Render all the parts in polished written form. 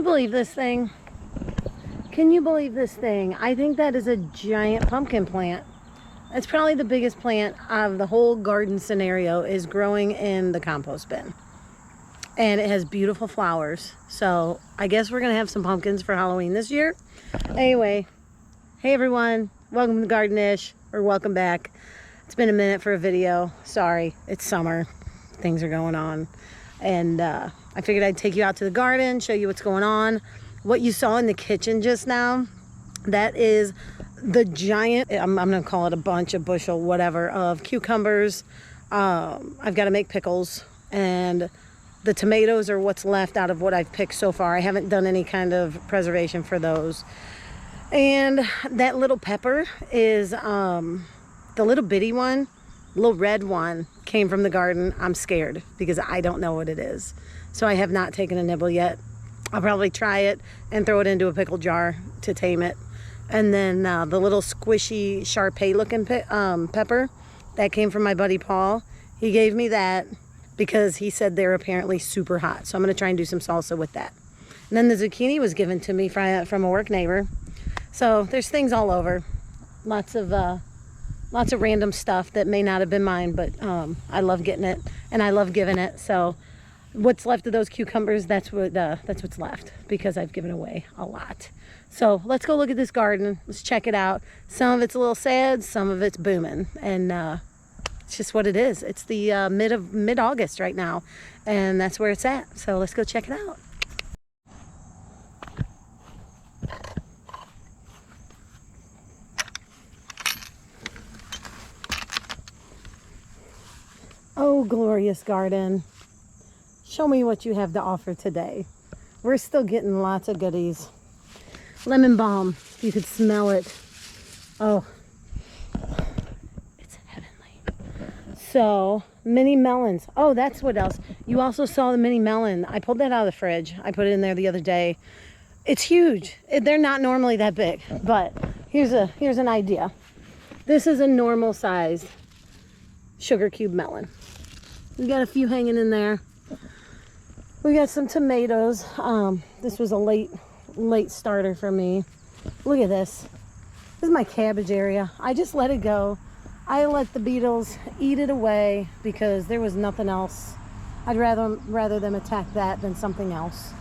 believe this thing? Can you believe this thing? I think that is a giant pumpkin plant. It's probably the biggest plant of the whole garden scenario, is growing in the compost bin. And it has beautiful flowers. So I guess we're gonna have some pumpkins for Halloween this year. Anyway, hey everyone, welcome to Garden-ish, or welcome back. It's been a minute for a video. Sorry, it's summer. Things are going on. And I figured I'd take you out to the garden, show you what's going on. What you saw in the kitchen just now, that is the giant, I'm gonna call it a bunch, a bushel, whatever, of cucumbers. I've got to make pickles, and the tomatoes are what's left out of what I've picked so far. I haven't done any kind of preservation for those. And that little pepper is the little bitty one, little red one, came from the garden. I'm scared because I don't know what it is. So I have not taken a nibble yet. I'll probably try it and throw it into a pickle jar to tame it. And then the little squishy Shar-Pei looking pepper that came from my buddy Paul. He gave me that because he said they're apparently super hot. So I'm gonna try and do some salsa with that. And then the zucchini was given to me from a work neighbor. So there's things all over. Lots of random stuff that may not have been mine, but I love getting it and I love giving it. So what's left of those cucumbers, that's what's left, because I've given away a lot. So let's go look at this garden. Let's check it out. Some of it's a little sad, some of it's booming, and it's just what it is. It's the mid-August right now, and that's where it's at. So let's go check it out. Oh, glorious garden. Show me what you have to offer today. We're still getting lots of goodies. Lemon balm, you could smell it. Oh, it's heavenly. So, mini melons. Oh, that's what else. You also saw the mini melon. I pulled that out of the fridge. I put it in there the other day. It's huge. They're not normally that big, but here's an idea. This is a normal sized sugar cube melon. We got a few hanging in there. We got some tomatoes. This was a late starter for me. Look at this. This is my cabbage area. I just let it go. I let the beetles eat it away because there was nothing else. I'd rather them attack that than something else.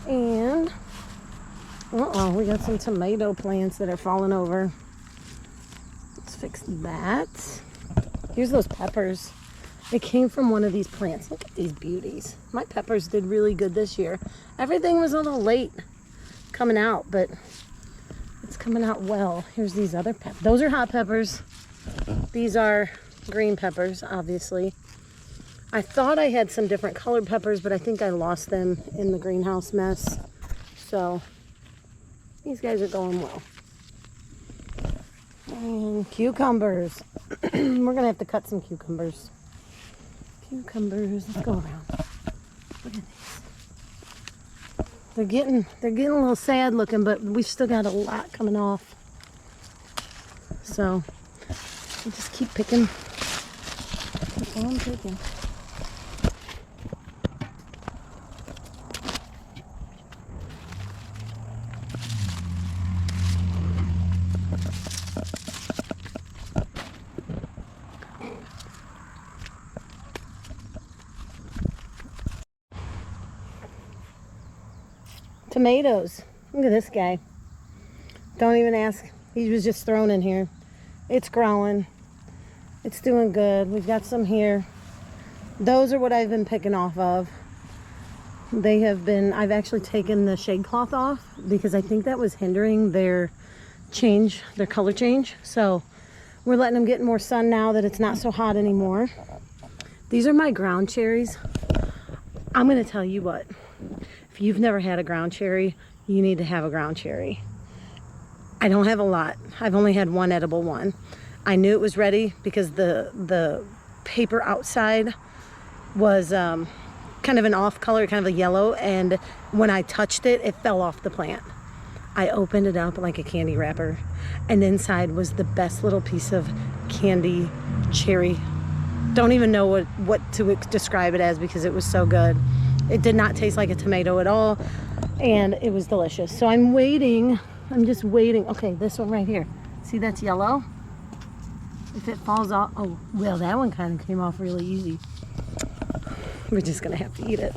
And we got some tomato plants that are falling over. Let's fix that. Here's those peppers. It came from one of these plants. Look at these beauties. My peppers did really good this year. Everything was a little late coming out, but it's coming out well. Here's these other peppers. Those are hot peppers. These are green peppers, obviously. I thought I had some different colored peppers, but I think I lost them in the greenhouse mess. So these guys are going well. And cucumbers. We're gonna have to cut some cucumbers. Cucumbers, let's go around. Look at these. They're getting a little sad looking, but we've still got a lot coming off. So we'll just keep picking. Keep on picking. Tomatoes. Look at this guy. Don't even ask. He was just thrown in here. It's growing. It's doing good. We've got some here. Those are what I've been picking off of. They have been, I've actually taken the shade cloth off because I think that was hindering their color change. So we're letting them get more sun now that it's not so hot anymore. These are my ground cherries. I'm going to tell you what. If you've never had a ground cherry, you need to have a ground cherry. I don't have a lot. I've only had one edible one. I knew it was ready because the paper outside was kind of an off color, kind of a yellow, and when I touched it, it fell off the plant. I opened it up like a candy wrapper, and inside was the best little piece of candy cherry. Don't even know what to describe it as because it was so good. It did not taste like a tomato at all. and it was delicious. So I'm waiting. I'm just waiting. Okay, this one right here. See, that's yellow. If it falls off, oh, well, that one kind of came off really easy. We're just gonna have to eat it.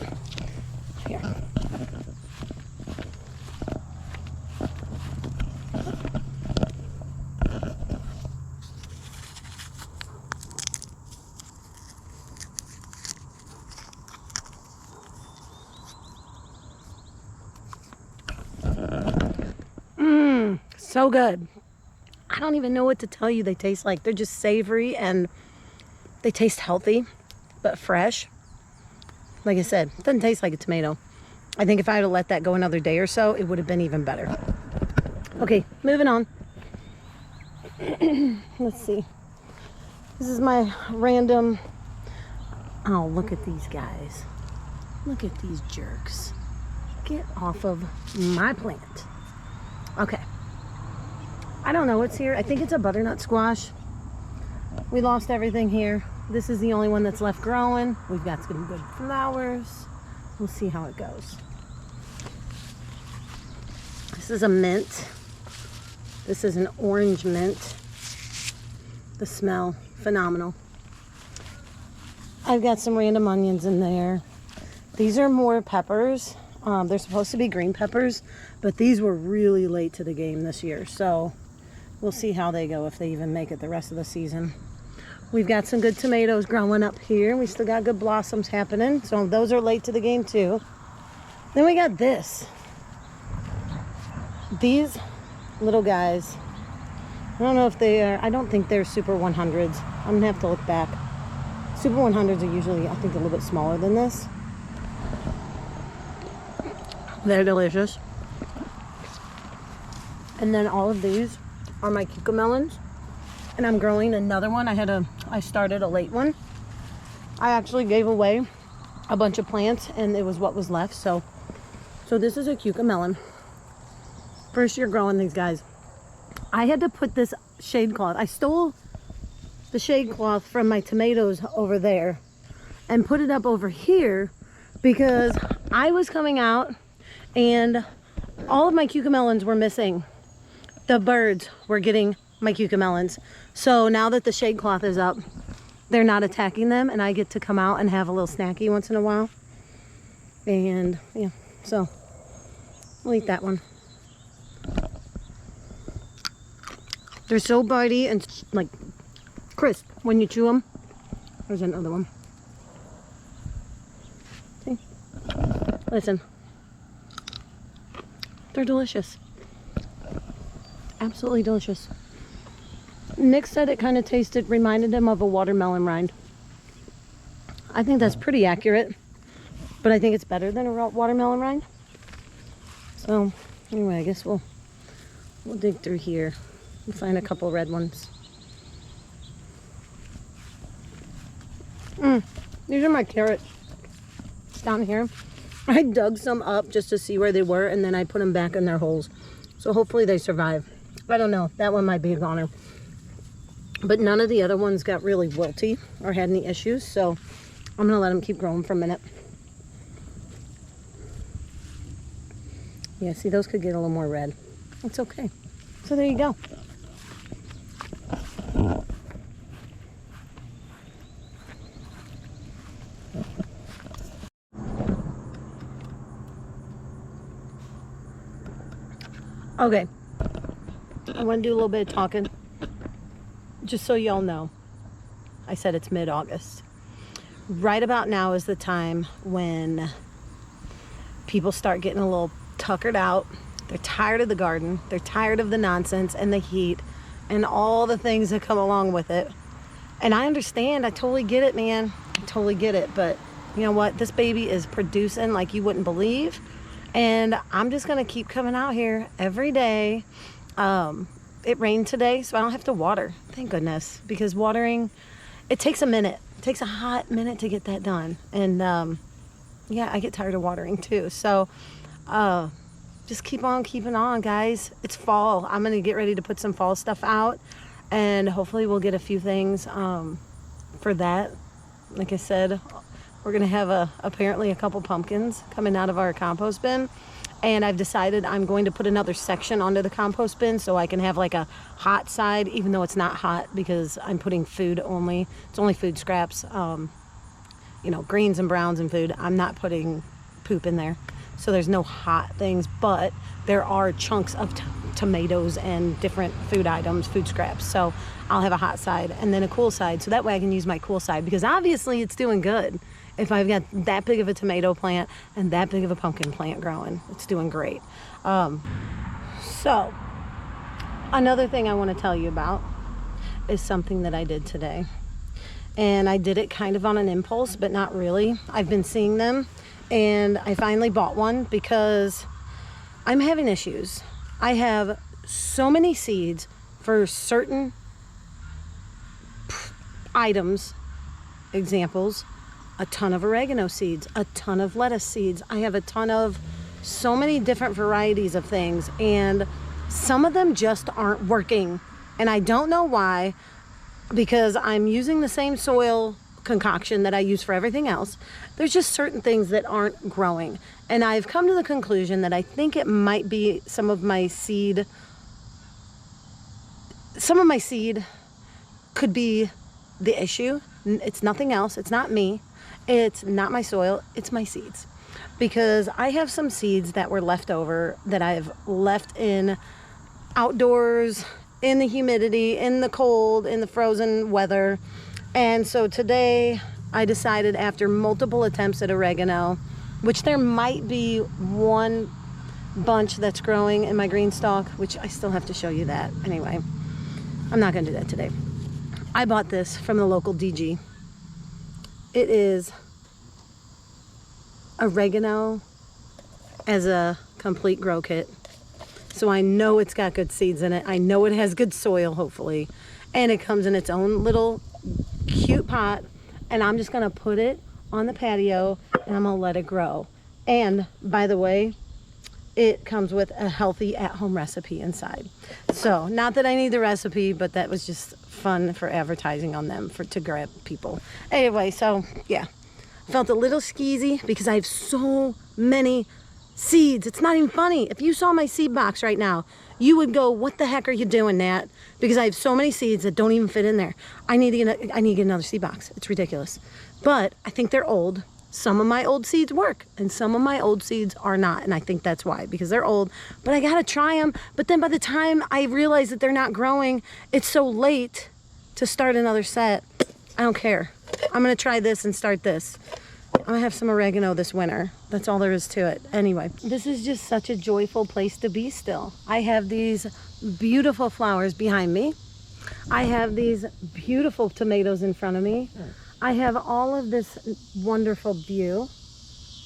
Here. So good. I don't even know what to tell you they taste like. They're just savory and they taste healthy, but fresh. Like I said, it doesn't taste like a tomato. I think if I had let that go another day or so, it would have been even better. Okay, moving on. Let's see. This is my random... Oh, look at these guys. Look at these jerks. Get off of my plant. Okay. I don't know what's here. I think it's a butternut squash. We lost everything here. This is the only one that's left growing. We've got some good flowers. We'll see how it goes. This is a mint. This is an orange mint. The smell, phenomenal. I've got some random onions in there. These are more peppers. They're supposed to be green peppers, but these were really late to the game this year. So we'll see how they go, if they even make it the rest of the season. We've got some good tomatoes growing up here. We still got good blossoms happening. So those are late to the game too. Then we got this. These little guys. I don't know if they are, I don't think they're Super 100s. I'm gonna have to look back. Super 100s are usually, I think, a little bit smaller than this. They're delicious. And then all of these are my cucamelons. And I'm growing another one. I started a late one. I actually gave away a bunch of plants and it was what was left. So this is a cucamelon. First year growing these guys. I had to put this shade cloth. I stole the shade cloth from my tomatoes over there and put it up over here because I was coming out and all of my cucamelons were missing. The birds were getting my cucamelons. So now that the shade cloth is up, they're not attacking them and I get to come out and have a little snacky once in a while. And yeah, so we'll eat that one. They're so bitey and like crisp when you chew them. There's another one. See? Listen. They're delicious. Absolutely delicious. Nick said it kind of reminded him of a watermelon rind. I think that's pretty accurate, but I think it's better than a watermelon rind. So anyway, I guess we'll dig through here and find a couple red ones. These are my carrots down here. I dug some up just to see where they were and then I put them back in their holes. So hopefully they survive. I don't know, that one might be a goner. But none of the other ones got really wilty or had any issues, so I'm gonna let them keep growing for a minute. Yeah, see, those could get a little more red. It's okay. So there you go. Okay, I want to do a little bit of talking. Just so y'all know, I said it's mid-August. Right about now is the time when people start getting a little tuckered out. They're tired of the garden. They're tired of the nonsense and the heat and all the things that come along with it. And I understand. I totally get it, man. I totally get it. But you know what? This baby is producing like you wouldn't believe. And I'm just going to keep coming out here every day. It rained today, so I don't have to water. Thank goodness. Because watering, it takes a minute. It takes a hot minute to get that done. And yeah, I get tired of watering too. So just keep on keeping on, guys. It's fall. I'm going to get ready to put some fall stuff out. And hopefully we'll get a few things for that. Like I said, we're going to have apparently a couple pumpkins coming out of our compost bin. And I've decided I'm going to put another section onto the compost bin so I can have like a hot side, even though it's not hot because I'm putting food only. It's only food scraps, you know, greens and browns and food. I'm not putting poop in there. So there's no hot things, but there are chunks of tomatoes and different food items, food scraps. So I'll have a hot side and then a cool side. So that way I can use my cool side because obviously it's doing good. If I've got that big of a tomato plant and that big of a pumpkin plant growing, it's doing great. So another thing I want to tell you about is something that I did today. And I did it kind of on an impulse, but not really. I've been seeing them. And I finally bought one because I'm having issues. I have so many seeds for certain items, examples, a ton of oregano seeds, a ton of lettuce seeds. I have a ton of so many different varieties of things, and some of them just aren't working. And I don't know why, because I'm using the same soil concoction that I use for everything else. There's just certain things that aren't growing. And I've come to the conclusion that I think it might be some of my seed could be the issue. It's nothing else. It's not me. It's not my soil. It's my seeds. Because I have some seeds that were left over that I've left in outdoors, in the humidity, in the cold, in the frozen weather. And so today I decided, after multiple attempts at oregano, which there might be one bunch that's growing in my GreenStalk, which I still have to show you that. Anyway, I'm not going to do that today. I bought this from the local DG. It is oregano as a complete grow kit. So I know it's got good seeds in it. I know it has good soil, hopefully. And it comes in its own little cute pot. And I'm just going to put it on the patio and I'm going to let it grow. And by the way, it comes with a healthy at-home recipe inside. So not that I need the recipe, but that was just fun for advertising on them to grab people. Anyway, so yeah, felt a little skeezy because I have so many seeds. It's not even funny. If you saw my seed box right now, you would go, what the heck are you doing, Nat? Because I have so many seeds that don't even fit in there. I need to get another seed box. It's ridiculous. But I think they're old. Some of my old seeds work and some of my old seeds are not. And I think that's why, because they're old. But I got to try them. But then by the time I realize that they're not growing, it's so late to start another set. I don't care. I'm going to try this and start this. I'm going to have some oregano this winter. That's all there is to it. Anyway, this is just such a joyful place to be still. I have these beautiful flowers behind me. I have these beautiful tomatoes in front of me. I have all of this wonderful view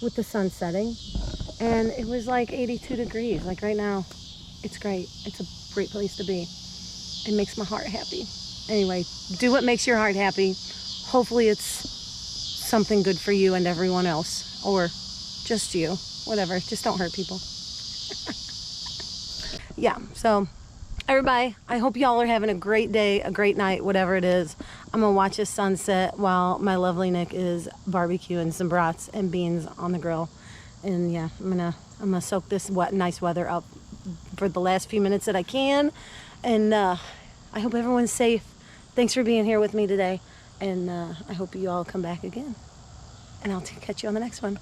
with the sun setting. And it was like 82 degrees. Like right now, it's great. It's a great place to be. It makes my heart happy. Anyway, do what makes your heart happy. Hopefully it's something good for you and everyone else, or just you, whatever. Just don't hurt people. Yeah, so everybody, I hope y'all are having a great day, a great night, whatever it is. I'm gonna watch the sunset while my lovely Nick is barbecuing some brats and beans on the grill. And yeah, I'm gonna soak this nice weather up for the last few minutes that I can. And I hope everyone's safe. Thanks for being here with me today. And I hope you all come back again. And I'll catch you on the next one.